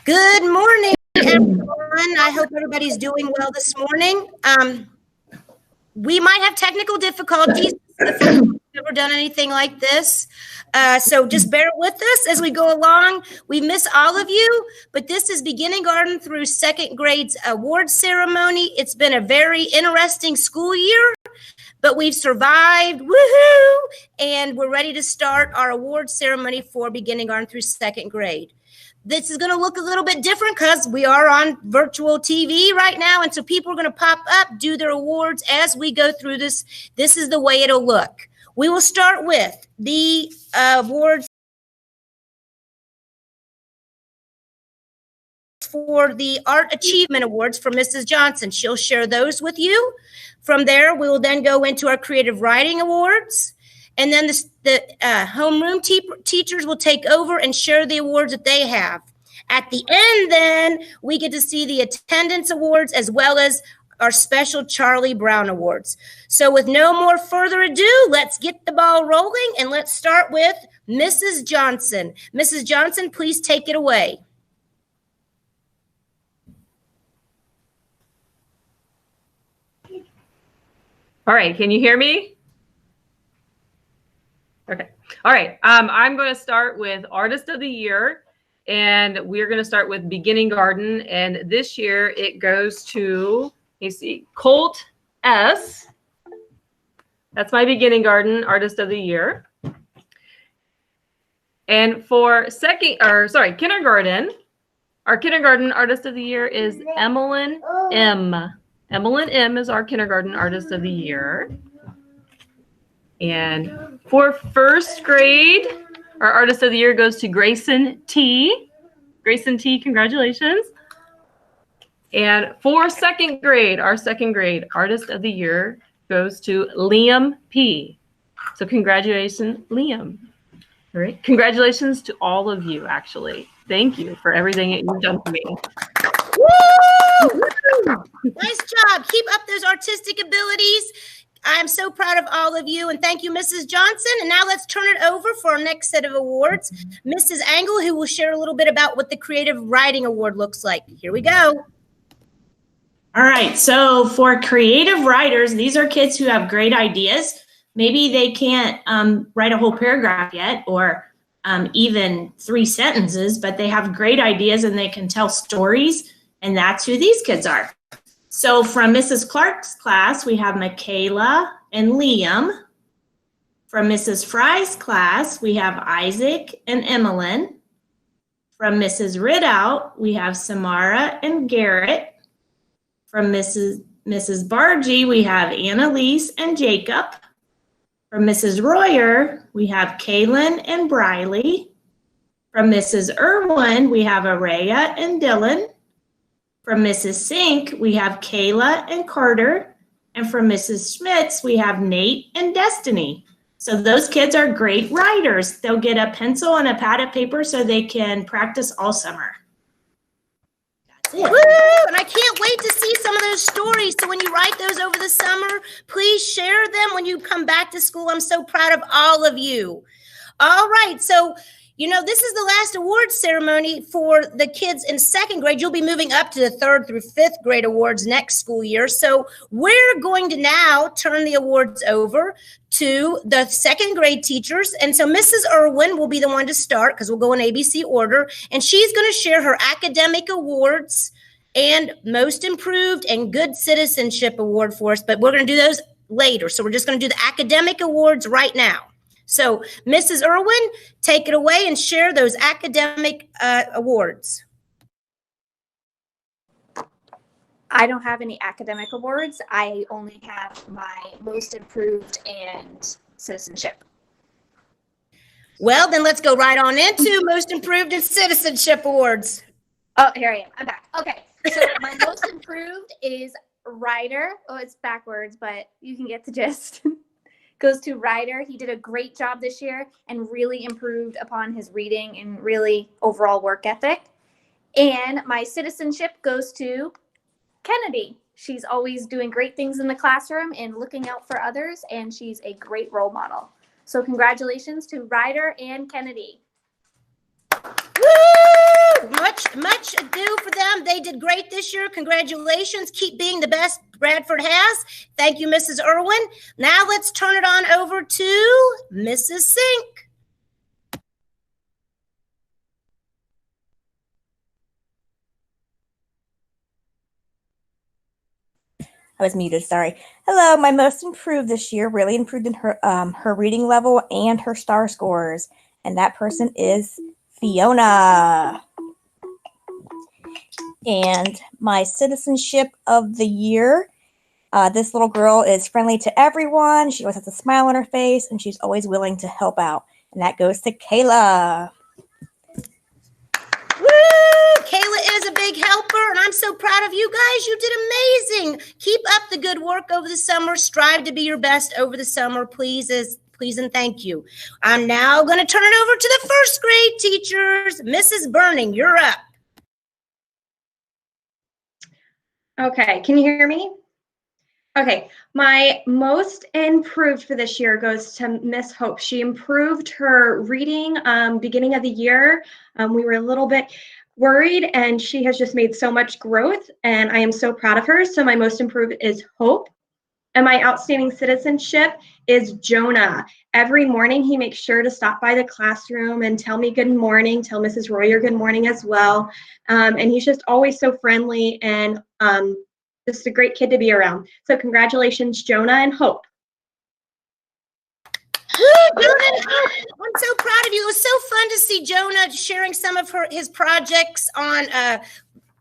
Good morning, everyone. I hope everybody's doing well this morning. We might have technical difficulties. We've never done anything like this. So just bear with us as we go along. We miss all of you, but this is beginning garden through second grade's award ceremony. It's been a very interesting school year, but we've survived, woohoo! And we're ready to start our award ceremony for beginning garden through second grade. This is going to look a little bit different because we are on virtual TV right now. And so people are going to pop up, do their awards as we go through this. This is the way it'll look. We will start with the awards for the Art Achievement Awards for Mrs. Johnson. She'll share those with you. From there, we will then go into our Creative Writing Awards. And then the homeroom teachers will take over and share the awards that they have. At the end, then, we get to see the attendance awards as well as our special Charlie Brown Awards. So with no more further ado, let's get the ball rolling, and let's start with Mrs. Johnson. Mrs. Johnson, please take it away. All right, can you hear me? Okay. All right. I'm going to start with Artist of the Year, and we're going to start with Beginning Garden. And this year it goes to, you see, Colt S. That's my Beginning Garden Artist of the Year. And for kindergarten, our Kindergarten Artist of the Year is Emmeline M. Emmeline M is our Kindergarten Artist of the Year. And for first grade, our Artist of the Year goes to Grayson T. Grayson T, congratulations. And for second grade, our second grade Artist of the Year goes to Liam P. So congratulations, Liam. All right. Congratulations to all of you, actually. Thank you for everything that you've done for me. Woo! Nice job. Keep up those artistic abilities. I'm so proud of all of you, and thank you, Mrs. Johnson. And now let's turn it over for our next set of awards. Mrs. Angle, who will share a little bit about what the Creative Writing Award looks like. Here we go. All right, so for creative writers, these are kids who have great ideas. Maybe they can't write a whole paragraph yet or even 3 sentences, but they have great ideas and they can tell stories, and that's who these kids are. So from Mrs. Clark's class, we have Michaela and Liam. From Mrs. Fry's class, we have Isaac and Emmeline. From Mrs. Ridout, we have Samara and Garrett. From Mrs. Bargy, we have Annalise and Jacob. From Mrs. Royer, we have Kaylin and Briley. From Mrs. Irwin, we have Araya and Dylan. From Mrs. Sink, we have Kayla and Carter. And from Mrs. Schmitz, we have Nate and Destiny. So those kids are great writers. They'll get a pencil and a pad of paper so they can practice all summer. That's it. Woo! And I can't wait to see some of those stories. So when you write those over the summer, please share them when you come back to school. I'm so proud of all of you. All right. So this is the last award ceremony for the kids in second grade. You'll be moving up to the 3rd through 5th grade awards next school year. So we're going to now turn the awards over to the second grade teachers. And so Mrs. Irwin will be the one to start because we'll go in ABC order. And she's going to share her academic awards and Most Improved and Good Citizenship Award for us. But we're going to do those later. So we're just going to do the academic awards right now. So, Mrs. Irwin, take it away and share those academic awards. I don't have any academic awards. I only have my Most Improved and Citizenship. Well, then let's go right on into Most Improved and Citizenship Awards. Oh, here I am. I'm back. Okay. So my Most Improved is Ryder. Oh, it's backwards, but you can get the gist. Goes to Ryder. He did a great job this year and really improved upon his reading and really overall work ethic. And my citizenship goes to Kennedy. She's always doing great things in the classroom and looking out for others, and she's a great role model. So congratulations to Ryder and Kennedy. Woo! Much ado for them. They did great this year. Congratulations. Keep being the best Bradford has. Thank you, Mrs. Irwin. Now let's turn it on over to Mrs. Sink. I was muted, sorry. Hello, my most improved this year, really improved in her reading level and her star scores. And that person is Fiona. And my citizenship of the year, this little girl is friendly to everyone. She always has a smile on her face, and she's always willing to help out. And that goes to Kayla. Woo! Kayla is a big helper, and I'm so proud of you guys. You did amazing. Keep up the good work over the summer. Strive to be your best over the summer, please and thank you. I'm now going to turn it over to the first grade teachers. Mrs. Burning, you're up. Okay, can you hear me? Okay, my most improved for this year goes to Miss Hope. She improved her reading beginning of the year. We were a little bit worried, and she has just made so much growth, and I am so proud of her. So my most improved is Hope. And my outstanding citizenship is Jonah. Every morning he makes sure to stop by the classroom and tell me good morning, tell Mrs. Royer good morning as well. And he's just always so friendly and just a great kid to be around. So congratulations, Jonah and Hope. Jonah, I'm so proud of you. It was so fun to see Jonah sharing some of his projects on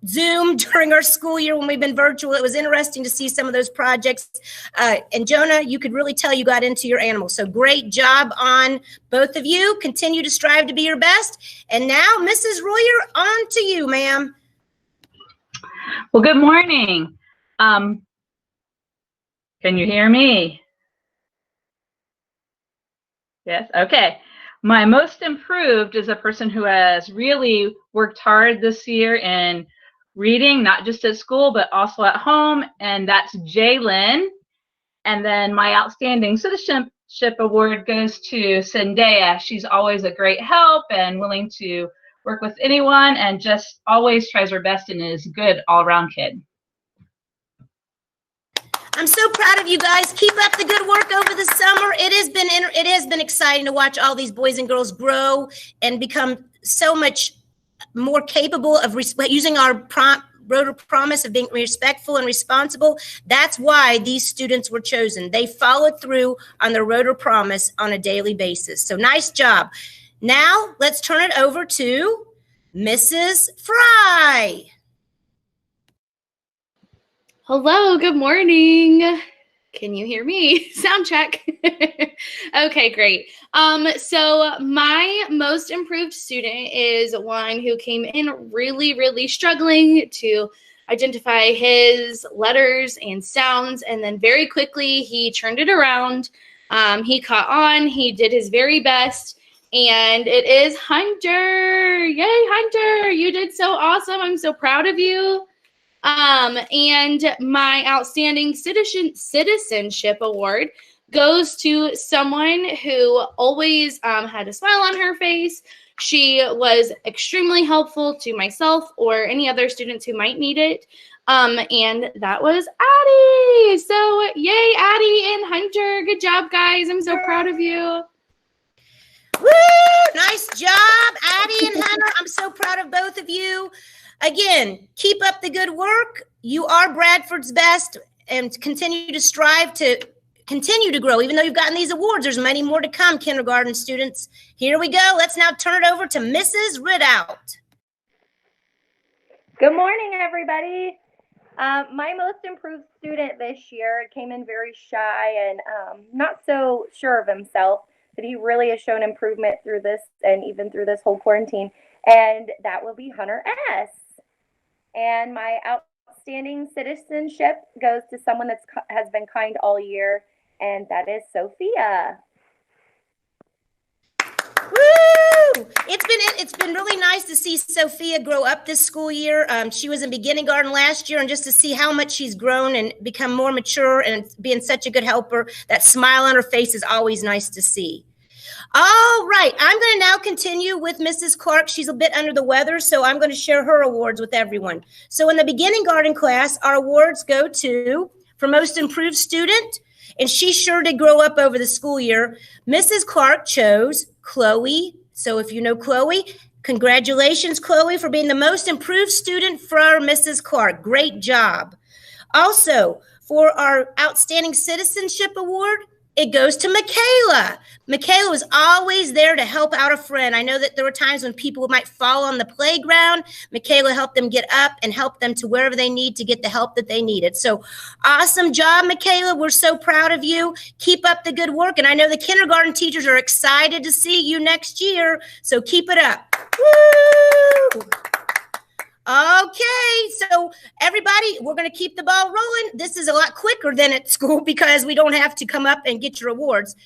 Zoom during our school year when we've been virtual. It was interesting to see some of those projects. And Jonah, you could really tell you got into your animal. So great job on both of you. Continue to strive to be your best. And now, Mrs. Royer, on to you, ma'am. Well, good morning. Can you hear me? Yes, okay. My most improved is a person who has really worked hard this year in reading, not just at school, but also at home, and that's Jalen. And then my outstanding citizenship award goes to Zendaya. She's always a great help and willing to work with anyone and just always tries her best and is a good all-around kid. I'm so proud of you guys. Keep up the good work over the summer. It has been exciting to watch all these boys and girls grow and become so much more capable of using our road of promise of being respectful and responsible. That's why these students were chosen. They followed through on their road of promise on a daily basis. So nice job. Now let's turn it over to Mrs. Fry. Hello, good morning. Can you hear me? Sound check. Okay, great. So my most improved student is one who came in really struggling to identify his letters and sounds, and then very quickly he turned it around. He caught on, he did his very best, and it is Hunter. Yay, Hunter, you did so awesome. I'm so proud of you. And my outstanding citizenship award goes to someone who always had a smile on her face. She was extremely helpful to myself or any other students who might need it. And that was Addie. So yay, Addie and Hunter. Good job, guys. I'm so proud of you. Woo! Nice job, Addie and Hunter. I'm so proud of both of you. Again, keep up the good work. You are Bradford's best, and continue to strive to continue to grow. Even though you've gotten these awards, there's many more to come, kindergarten students. Here we go. Let's now turn it over to Mrs. Ridout. Good morning, everybody. My most improved student this year came in very shy and not so sure of himself, but he really has shown improvement through this and even through this whole quarantine, and that will be Hunter S. And my outstanding citizenship goes to someone that has been kind all year, and that is Sophia. Woo! It's been really nice to see Sophia grow up this school year. She was in beginning garden last year, and just to see how much she's grown and become more mature and being such a good helper, that smile on her face is always nice to see. All right, I'm going to now continue with Mrs. Clark. She's a bit under the weather, so I'm going to share her awards with everyone. So in the beginning garden class, our awards go to, for most improved student, and she sure did grow up over the school year, Mrs. Clark chose Chloe. So if you know Chloe, congratulations, Chloe, for being the most improved student for Mrs. Clark. Great job. Also, for our Outstanding Citizenship Award, it goes to Michaela. Michaela was always there to help out a friend. I know that there were times when people might fall on the playground. Michaela helped them get up and help them to wherever they need to get the help that they needed. So awesome job, Michaela. We're so proud of you. Keep up the good work. And I know the kindergarten teachers are excited to see you next year. So keep it up. Woo! Okay, so everybody, we're going to keep the ball rolling. This is a lot quicker than at school because we don't have to come up and get your awards.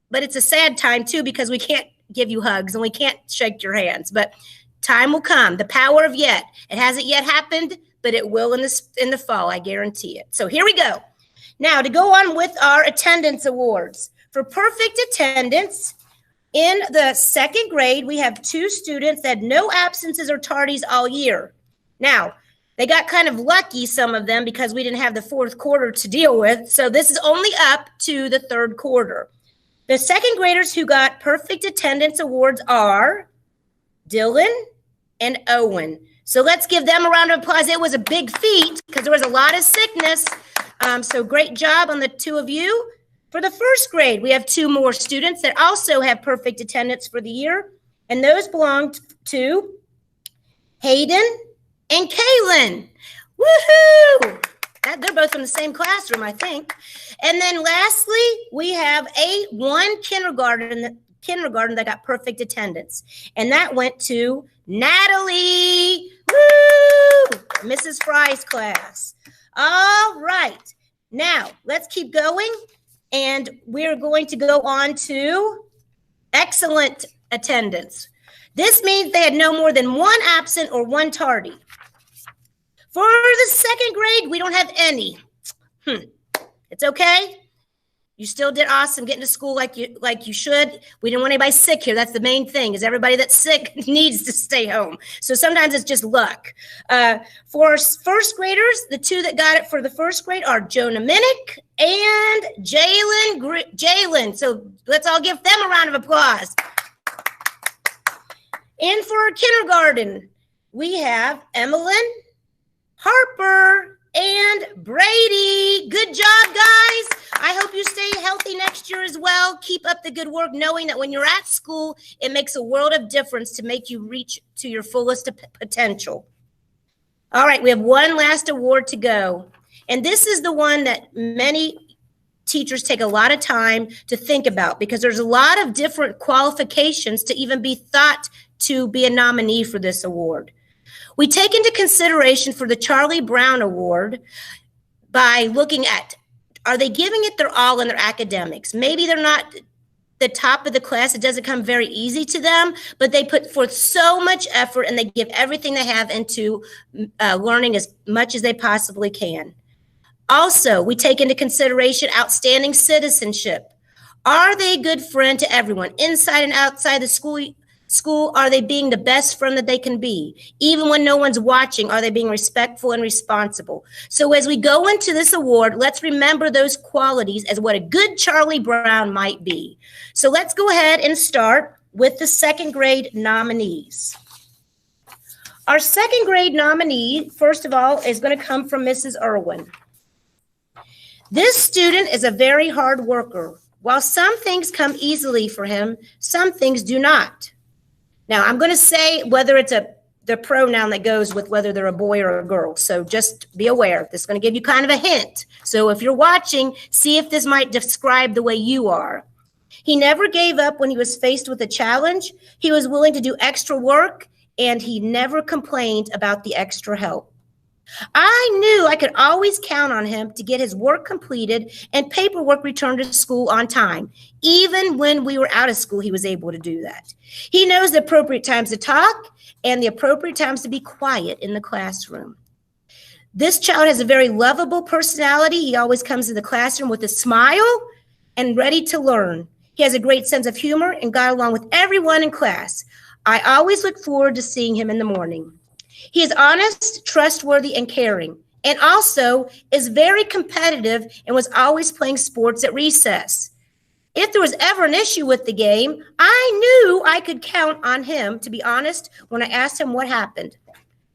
But it's a sad time, too, because we can't give you hugs and we can't shake your hands. But time will come. The power of yet. It hasn't yet happened, but it will in the fall. I guarantee it. So here we go. Now, to go on with our attendance awards. For perfect attendance, in the second grade, we have 2 students that had no absences or tardies all year. Now, they got kind of lucky, some of them, because we didn't have the fourth quarter to deal with. So this is only up to the third quarter. The second graders who got perfect attendance awards are Dylan and Owen. So let's give them a round of applause. It was a big feat because there was a lot of sickness. So great job on the 2 of you. For the first grade, we have 2 more students that also have perfect attendance for the year. And those belong to Hayden and Kaylin. Woohoo! They're both from the same classroom, I think. And then lastly, we have one kindergarten that got perfect attendance. And that went to Natalie. Woo! Mrs. Fry's class. All right. Now, let's keep going. And we're going to go on to excellent attendance. This means they had no more than 1 absent or 1 tardy. For the second grade, we don't have any. It's okay. You still did awesome getting to school like you should. We didn't want anybody sick here. That's the main thing, is everybody that's sick needs to stay home. So sometimes it's just luck. For first graders, the 2 that got it for the first grade are Jonah Minnick and Jalen. So let's all give them a round of applause. And for kindergarten, we have Emmeline, Harper, and Brady. Good job, guys. I hope you stay healthy next year as well. Keep up the good work, knowing that when you're at school, it makes a world of difference to make you reach to your fullest potential. All right, we have one last award to go. And this is the one that many teachers take a lot of time to think about, because there's a lot of different qualifications to even be thought to be a nominee for this award. We take into consideration for the Charlie Brown Award by looking at, are they giving it their all in their academics? Maybe they're not the top of the class. It doesn't come very easy to them, but they put forth so much effort and they give everything they have into learning as much as they possibly can. Also, we take into consideration outstanding citizenship. Are they a good friend to everyone, inside and outside the school? Are they being the best friend that they can be? Even when no one's watching, are they being respectful and responsible? So as we go into this award, let's remember those qualities as what a good Charlie Brown might be. So let's go ahead and start with the second grade nominees. Our second grade nominee, first of all, is going to come from Mrs. Irwin. This student is a very hard worker. While some things come easily for him, some things do not. Now, I'm going to say whether it's the pronoun that goes with whether they're a boy or a girl. So just be aware. This is going to give you kind of a hint. So if you're watching, see if this might describe the way you are. He never gave up when he was faced with a challenge. He was willing to do extra work, and he never complained about the extra help. I knew I could always count on him to get his work completed and paperwork returned to school on time. Even when we were out of school, he was able to do that. He knows the appropriate times to talk and the appropriate times to be quiet in the classroom. This child has a very lovable personality. He always comes to the classroom with a smile and ready to learn. He has a great sense of humor and got along with everyone in class. I always look forward to seeing him in the morning. He is honest, trustworthy, and caring, and also is very competitive and was always playing sports at recess. If there was ever an issue with the game, I knew I could count on him to be honest when I asked him what happened.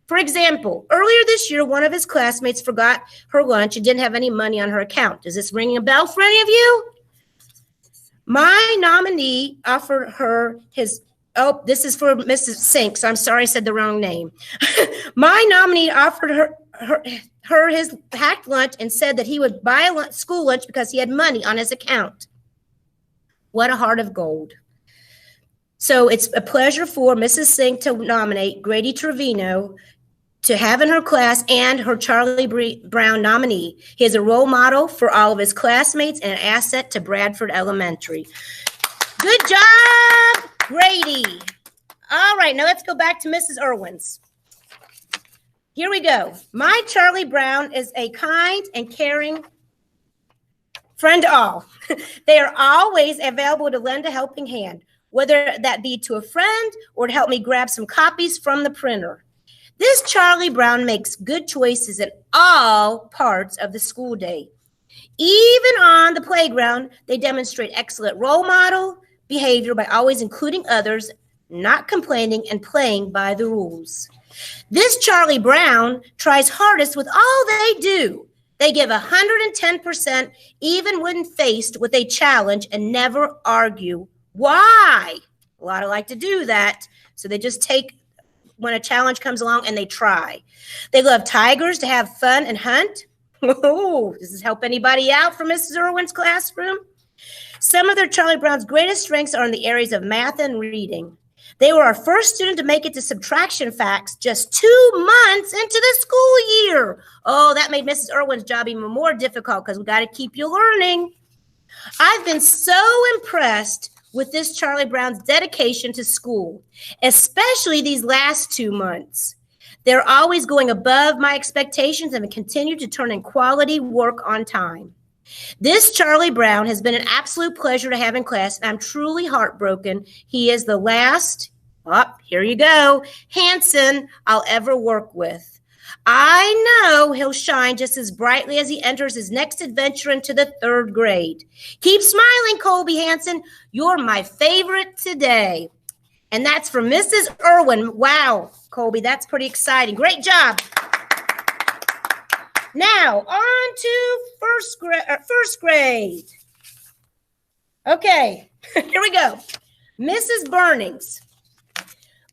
For example, earlier this year, one of his classmates forgot her lunch and didn't have any money on her account. Is this ringing a bell for any of you? My nominee offered her his, oh, this is for Mrs. Sinks. I'm sorry, I said the wrong name. My nominee offered her his hacked lunch and said that he would buy a school lunch because he had money on his account. What a heart of gold. So it's a pleasure for Mrs. Sink to nominate Grady Trevino to have in her class and her Charlie Brown nominee. He is a role model for all of his classmates and an asset to Bradford Elementary. Good job, Grady. All right, now let's go back to Mrs. Irwin's. Here we go. My Charlie Brown is a kind and caring friend to all. They are always available to lend a helping hand, whether that be to a friend or to help me grab some copies from the printer. This Charlie Brown makes good choices in all parts of the school day. Even on the playground, they demonstrate excellent role model behavior by always including others, not complaining, and playing by the rules. This Charlie Brown tries hardest with all they do. They give 110% even when faced with a challenge and never argue. Why? A lot of like to do that. So they just take when a challenge comes along and they try. They love tigers to have fun and hunt. Oh, does this help anybody out from Mrs. Irwin's classroom? Some of their Charlie Brown's greatest strengths are in the areas of math and reading. They were our first student to make it to subtraction facts just 2 months into the school year. Oh, that made Mrs. Irwin's job even more difficult because we got to keep you learning. I've been so impressed with this Charlie Brown's dedication to school, especially these last 2 months. They're always going above my expectations and continue to turn in quality work on time. This Charlie Brown has been an absolute pleasure to have in class, and I'm truly heartbroken. He is the last, here you go, Hanson I'll ever work with. I know he'll shine just as brightly as he enters his next adventure into the 3rd grade. Keep smiling, Colby Hanson. You're my favorite today. And that's from Mrs. Irwin. Wow, Colby, that's pretty exciting. Great job. Now, on to first grade. Okay, here we go. Mrs. Burnings.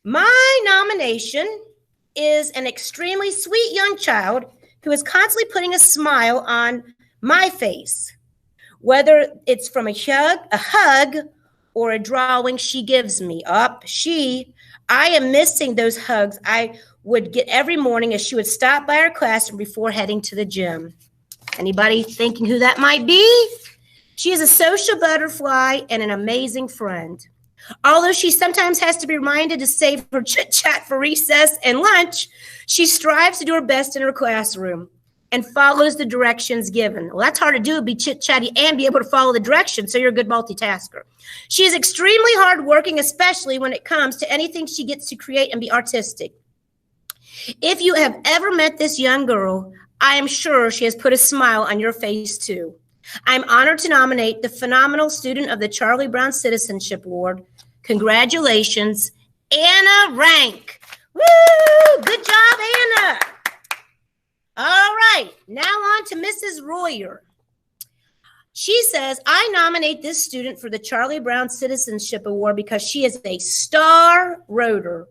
My nomination is an extremely sweet young child who is constantly putting a smile on my face, whether it's from a hug or a drawing she gives me. I am missing those hugs I would get every morning as she would stop by our classroom before heading to the gym. Anybody thinking who that might be? She is a social butterfly and an amazing friend. Although she sometimes has to be reminded to save her chit-chat for recess and lunch, she strives to do her best in her classroom and follows the directions given. Well, that's hard to do, be chit-chatty and be able to follow the directions, so you're a good multitasker. She is extremely hardworking, especially when it comes to anything she gets to create and be artistic. If you have ever met this young girl, I am sure she has put a smile on your face too. I'm honored to nominate the phenomenal student of the Charlie Brown Citizenship Award. Congratulations, Anna Rank. Woo! Good job, Anna. All right, now on to Mrs. Royer. She says, I nominate this student for the Charlie Brown Citizenship Award because she is a star railroader.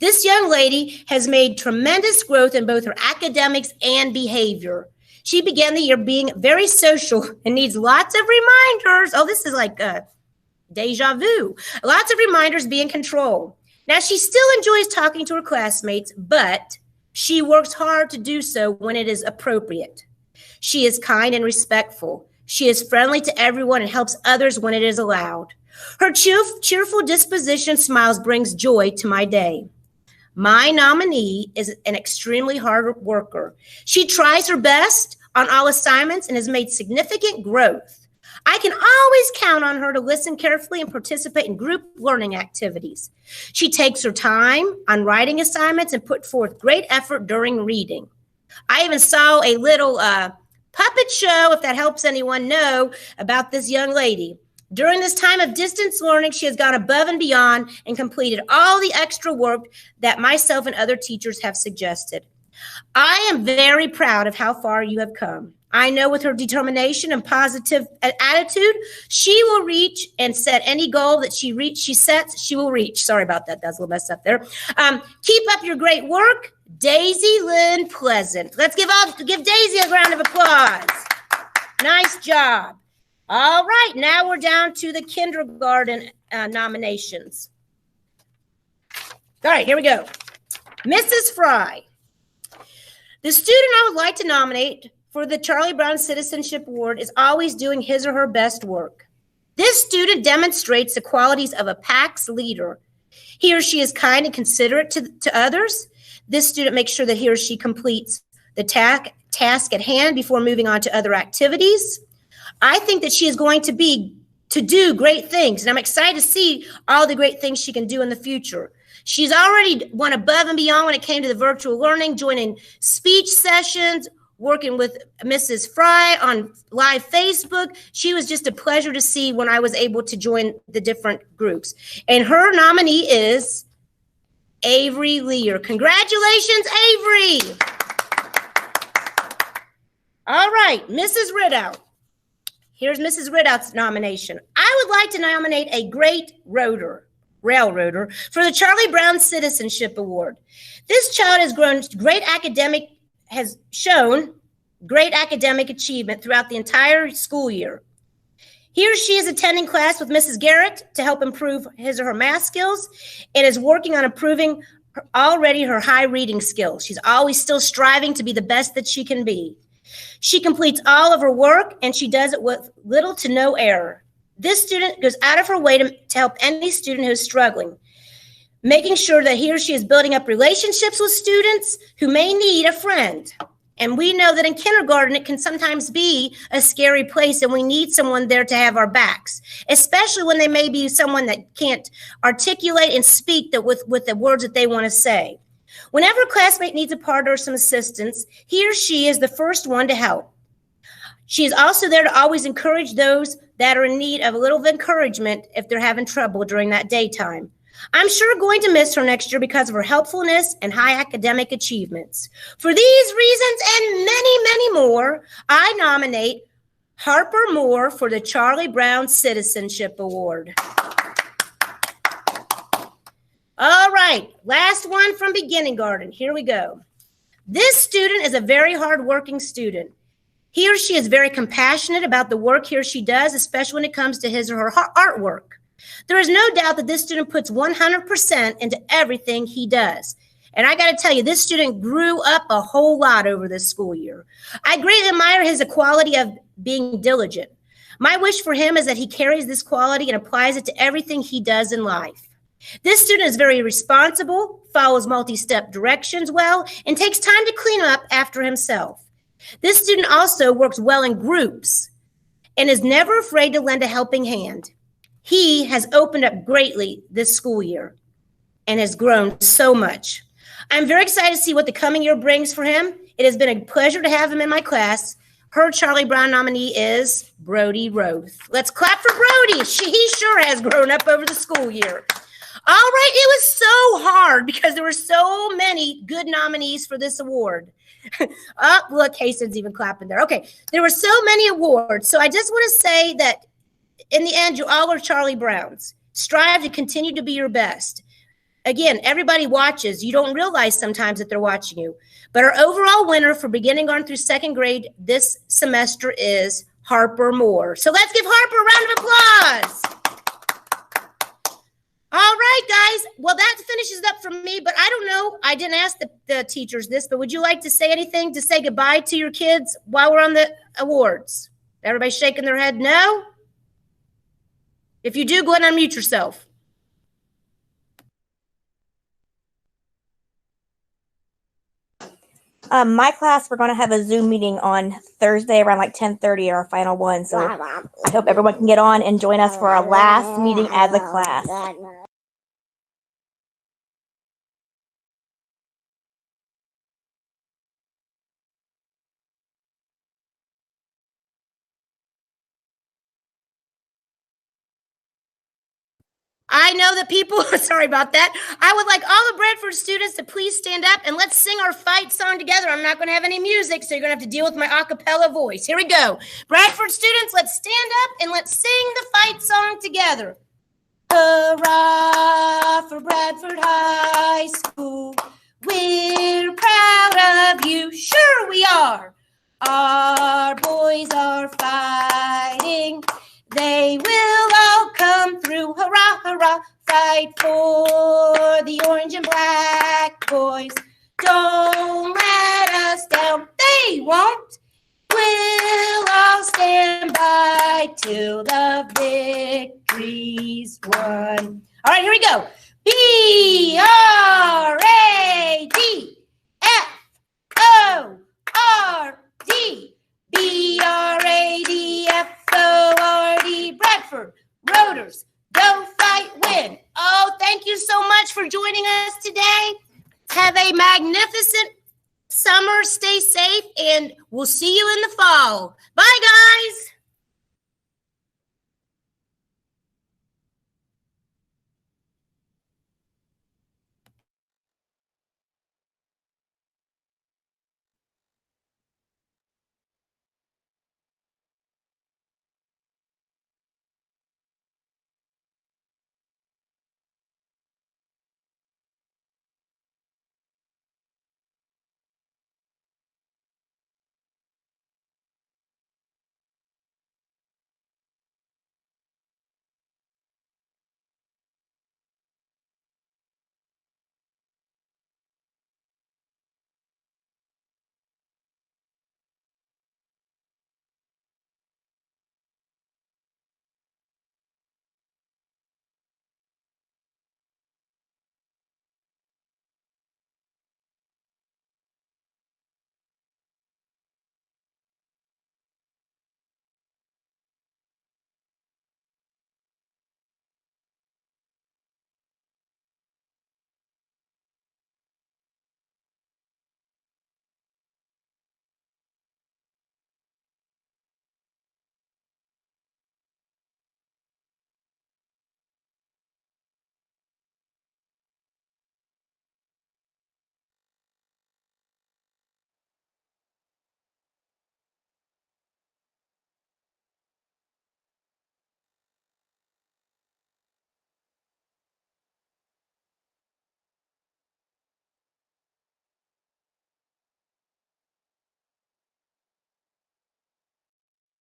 This young lady has made tremendous growth in both her academics and behavior. She began the year being very social and needs lots of reminders. Oh, this is like deja vu. Lots of reminders be in control. Now, she still enjoys talking to her classmates, but she works hard to do so when it is appropriate. She is kind and respectful. She is friendly to everyone and helps others when it is allowed. Her cheerful disposition smiles brings joy to my day. My nominee is an extremely hard worker. She tries her best on all assignments and has made significant growth. I can always count on her to listen carefully and participate in group learning activities. She takes her time on writing assignments and put forth great effort during reading. I even saw a little puppet show, if that helps anyone know, about this young lady. During this time of distance learning, she has gone above and beyond and completed all the extra work that myself and other teachers have suggested. I am very proud of how far you have come. I know with her determination and positive attitude, she will reach and set any goal that she sets, she will reach. Sorry about that. That's a little messed up there. Keep up your great work. Daisy Lynn Pleasant. Let's give Daisy a round of applause. Nice job. All right, now we're down to the kindergarten nominations. All right, here we go. Mrs. Fry. The student I would like to nominate for the Charlie Brown Citizenship Award is always doing his or her best work. This student demonstrates the qualities of a PAX leader. He or she is kind and considerate to others. This student makes sure that he or she completes the task at hand before moving on to other activities. I think that she is going to do great things, and I'm excited to see all the great things she can do in the future. She's already went above and beyond when it came to the virtual learning, joining speech sessions, working with Mrs. Fry on live Facebook. She was just a pleasure to see when I was able to join the different groups. And her nominee is Avery Lear. Congratulations, Avery. All right, Mrs. Ridout. Here's Mrs. Ridout's nomination. I would like to nominate a great railroader for the Charlie Brown Citizenship Award. This child has shown great academic achievement throughout the entire school year. He or she is attending class with Mrs. Garrett to help improve his or her math skills and is working on improving her high reading skills. She's always still striving to be the best that she can be. She completes all of her work and she does it with little to no error. This student goes out of her way to help any student who's struggling, making sure that he or she is building up relationships with students who may need a friend. And we know that in kindergarten, it can sometimes be a scary place and we need someone there to have our backs, especially when they may be someone that can't articulate and speak with the words that they want to say. Whenever a classmate needs a partner or some assistance, he or she is the first one to help. She is also there to always encourage those that are in need of a little encouragement if they're having trouble during that daytime. I'm sure going to miss her next year because of her helpfulness and high academic achievements. For these reasons and many, many more, I nominate Harper Moore for the Charlie Brown Citizenship Award. All right, last one from Beginning Garden. Here we go. This student is a very hardworking student. He or she is very compassionate about the work he or she does, especially when it comes to his or her artwork. There is no doubt that this student puts 100% into everything he does. And I got to tell you, this student grew up a whole lot over this school year. I greatly admire his quality of being diligent. My wish for him is that he carries this quality and applies it to everything he does in life. This student is very responsible, follows multi-step directions well, and takes time to clean up after himself. This student also works well in groups and is never afraid to lend a helping hand. He has opened up greatly this school year and has grown so much. I'm very excited to see what the coming year brings for him. It has been a pleasure to have him in my class. Her Charlie Brown nominee is Brody Roth. Let's clap for Brody. He sure has grown up over the school year. All right, it was so hard because there were so many good nominees for this award. Oh, look, Hasten's even clapping there. Okay, there were so many awards. So I just want to say that in the end, you all are Charlie Browns. Strive to continue to be your best. Again, everybody watches. You don't realize sometimes that they're watching you. But our overall winner for beginning on through second grade this semester is Harper Moore. So let's give Harper a round of applause. All right, guys. Well, that finishes up from me, but I don't know. I didn't ask the teachers this, but would you like to say anything to say goodbye to your kids while we're on the awards? Everybody shaking their head no? If you do, go ahead and unmute yourself. My class, we're going to have a Zoom meeting on Thursday around like 10:30, our final one. So I hope everyone can get on and join us for our last meeting as a class. I know that people, sorry about that. I would like all the Bradford students to please stand up and let's sing our fight song together. I'm not going to have any music, so you're going to have to deal with my a cappella voice. Here we go. Bradford students, let's stand up and let's sing the fight song together. Hurrah for Bradford High School. We're proud of you. Sure we are. Our boys are fighting. They will all come through. Hurrah, hurrah. Fight for the orange and black boys. Don't let us down. They won't. We'll all stand by till the victory's won. All right, here we go. B-R-A-D-F-O-R-D. B-R-A-D-F-O-R-D. Bradford, Rotors, go fight, win. Oh, thank you so much for joining us today. Have a magnificent summer. Stay safe, and we'll see you in the fall. Bye, guys.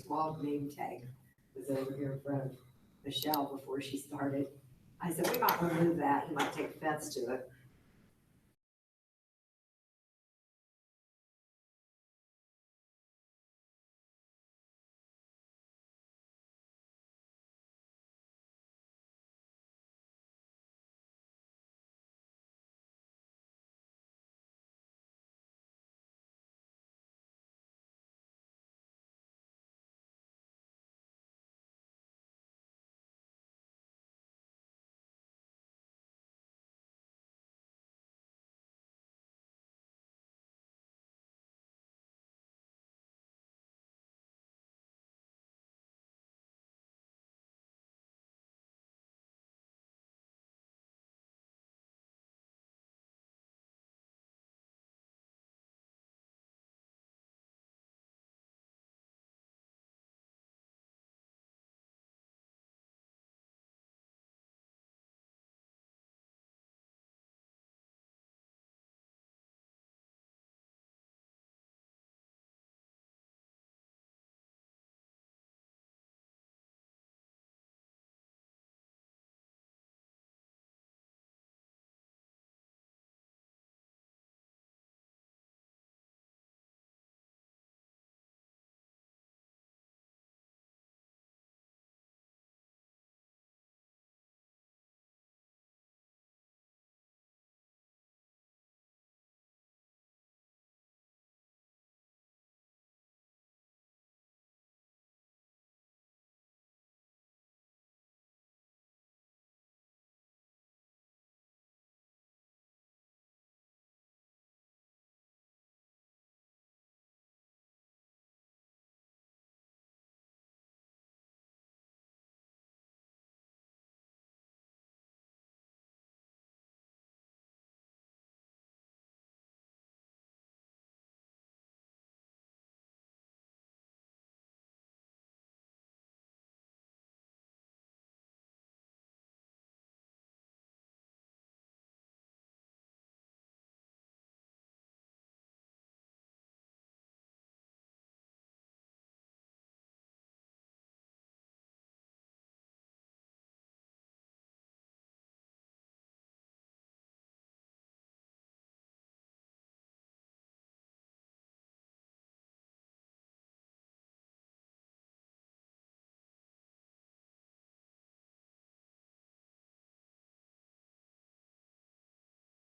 Small name tag was over here in front of Michelle before she started. I said, we might remove that. He might take offense to it.